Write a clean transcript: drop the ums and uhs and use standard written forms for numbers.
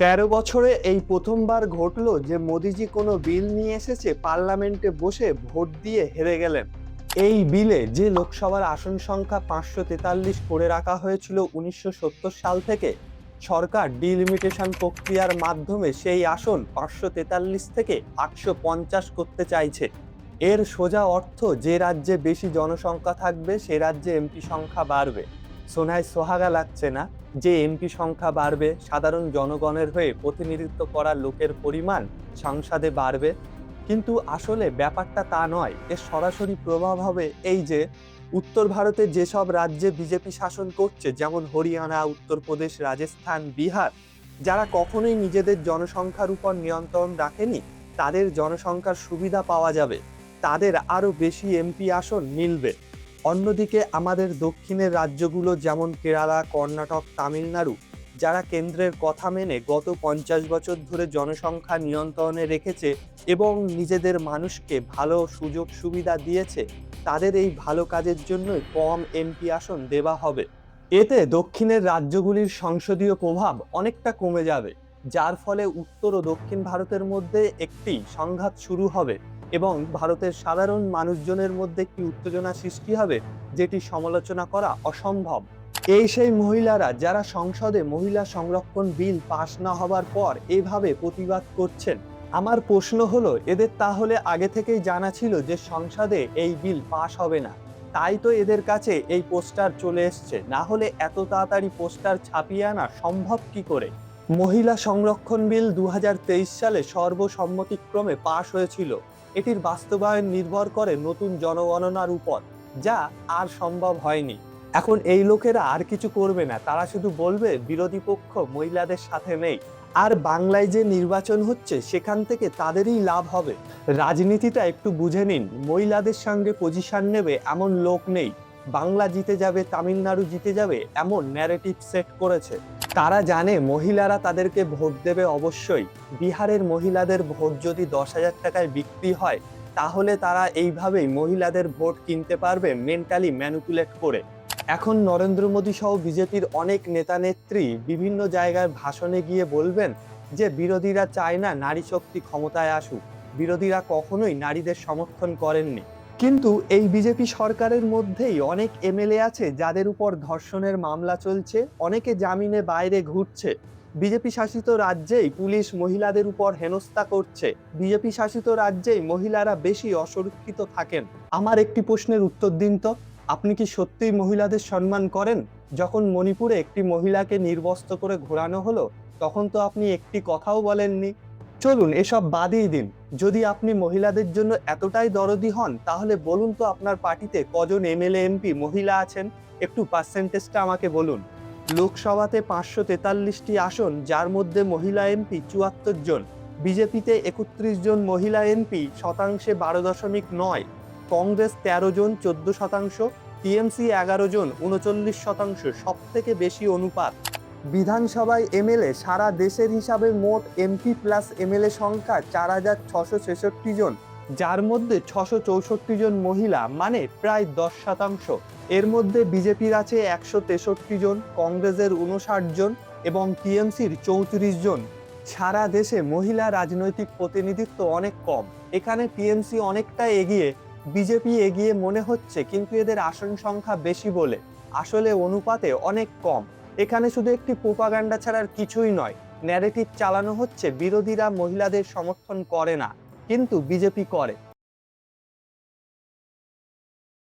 ১৩ বছরে এই প্রথমবার ঘটলো যে মোদিজি কোনো বিল নিয়ে এসেছে, পার্লামেন্টে বসে ভোট দিয়ে হেরে গেলেন। এই বিলে যে লোকসভার আসন সংখ্যা ৫৪৩ করে রাখা হয়েছিল ১৯৭০ সাল থেকে, সরকার ডিলিমিটেশন প্রক্রিয়ার মাধ্যমে সেই আসন ৫৪৩ থেকে ৮৫০ করতে চাইছে। এর সোজা অর্থ, যে রাজ্যে বেশি জনসংখ্যা থাকবে সে রাজ্যে এমপি সংখ্যা বাড়বে। শোনায় সোহাগা লাগছে না? যে এমপি সংখ্যা বাড়বে, সাধারণ জনগণের হয়ে প্রতিনিধিত্ব করা লোকের পরিমাণ সংসদে বাড়বে। কিন্তু আসলে ব্যাপারটা তা নয়। এর সরাসরি প্রভাব হবে এই যে, উত্তর ভারতে যেসব রাজ্যে বিজেপি শাসন করছে, যেমন হরিয়ানা, উত্তরপ্রদেশ, রাজস্থান, বিহার, যারা কখনোই নিজেদের জনসংখ্যার উপর নিয়ন্ত্রণ রাখেনি, তাদের জনসংখ্যার সুবিধা পাওয়া যাবে, তাদের আরো বেশি এমপি আসন মিলবে। অন্যদিকে আমাদের দক্ষিণের রাজ্যগুলো যেমন কেরালা, কর্ণাটক, তামিলনাড়ু, যারা কেন্দ্রের কথা মেনে গত ৫০ বছর ধরে জনসংখ্যা নিয়ন্ত্রণে রেখেছে এবং নিজেদের মানুষকে ভালো সুযোগ সুবিধা দিয়েছে, তাদের এই ভালো কাজের জন্যই কম এমপি আসন দেওয়া হবে। এতে দক্ষিণের রাজ্যগুলির সংসদীয় প্রভাব অনেকটা কমে যাবে, যার ফলে উত্তর ও দক্ষিণ ভারতের মধ্যে একটি সংঘাত শুরু হবে এবং ভারতের সাধারণ মানুষজনের মধ্যে একটি উত্তেজনা সৃষ্টি হবে, যেটি সমালোচনা করা অসম্ভব। এই সেই মহিলারা যারা সংসদে মহিলা সংরক্ষণ বিল পাশ না হবার পর এভাবে প্রতিবাদ করছেন। আমার প্রশ্ন হলো, এদের তাহলে আগে থেকেই জানা ছিল যে সংসদে এই বিল পাশ হবে না? তাই তো এদের কাছে এই পোস্টার চলে এসছে, না হলে এত তাড়াতাড়ি পোস্টার ছাপিয়ে আনা সম্ভব কি করে? মহিলা সংরক্ষণ বিল ২০২৩ সালে সর্বসম্মতিক্রমে পাশ হয়েছিল। এটির বাস্তবায়ন নির্ভর করে নতুন জনগণনার উপর, যা আর সম্ভব হয়নি। এখন এই লোকেরা আর কিছু করবে না, তারা শুধু বলবে বিরোধী পক্ষ মহিলাদের সাথে নেই। আর বাংলায় যে নির্বাচন হচ্ছে সেখান থেকে তাদেরই লাভ হবে। রাজনীতিটা একটু বুঝে নিন, মহিলাদের সঙ্গে পজিশন নেবে এমন লোক নেই। বাংলা জিতে যাবে, তামিলনাড়ু জিতে যাবে এমন ন্যারেটিভ সেট করেছে। তারা জানে মহিলারা তাদেরকে ভোট দেবে অবশ্যই। বিহারের মহিলাদের ভোট যদি ১০,০০০ টাকায় বিক্রি হয়, তাহলে তারা এইভাবেই মহিলাদের ভোট কিনতে পারবে মেন্টালি ম্যানিপুলেট করে। এখন নরেন্দ্র মোদী সহ বিজেপির অনেক নেতা নেত্রী বিভিন্ন জায়গায় ভাষণে গিয়ে বলবেন যে বিরোধীরা চায় না নারী শক্তি ক্ষমতায় আসুক, বিরোধীরা কখনোই নারীদের সমর্থন করেননি। কিন্তু এই বিজেপি সরকারের মধ্যেই অনেক এমএলএ আছে যাদের উপর ধর্ষণের মামলা চলছে, অনেকে জামিনে বাইরে ঘুরছে। বিজেপি শাসিত রাজ্যেই পুলিশ মহিলাদের উপর হেনস্থা করছে, বিজেপি শাসিত রাজ্যেই মহিলারা বেশি অসুরক্ষিত থাকেন। আমার একটি প্রশ্নের উত্তর দিন তো, আপনি কি সত্যিই মহিলাদের সম্মান করেন? যখন মণিপুরে একটি মহিলাকে নির্বস্ত্র করে ঘোরানো হলো, তখন তো আপনি একটি কথাও বলেননি। চলুন এসব বাদই দিন। যদি আপনি মহিলাদের জন্য এতটাই দরদি হন, তাহলে বলুন তো আপনার পার্টিতে কজন এমএলএ এমপি মহিলা আছেন? একটু পার্সেন্টেজটা আমাকে বলুন। লোকসভাতে ৫৪৩টি আসন, যার মধ্যে মহিলা এমপি ৭৪ জন। বিজেপিতে ৩১ জন মহিলা এমপি, শতাংশে ১২.৯। কংগ্রেস ১৩ জন, ১৪%। টিএমসি ১১ জন, ৩৯%। সব থেকে বেশি অনুপাত। বিধানসভায় এমএলএ সারা দেশের হিসাবে মোট এমপি প্লাস এমএলএ সংখ্যা ৪,৬৬৬ জন, যার মধ্যে ৬৬৪ জন মহিলা, মানে প্রায় ১০%। এর মধ্যে বিজেপির আছে ১৬৩ জন, কংগ্রেসের ৫৯ জন এবং টিএমসির ৩৪ জন। সারা দেশে মহিলা রাজনৈতিক প্রতিনিধিত্ব অনেক কম। এখানে টিএমসি অনেকটা এগিয়ে, বিজেপি এগিয়ে মনে হচ্ছে, কিন্তু এদের আসন সংখ্যা বেশি বলে আসলে অনুপাতে অনেক কম। এখানে শুধু একটি প্রোপাগান্ডা ছাড়ার কিছুই নয়। ন্যারেটিভ চালানো হচ্ছে বিরোধীরা মহিলাদের সমর্থন করে না, কিন্তু বিজেপি করে।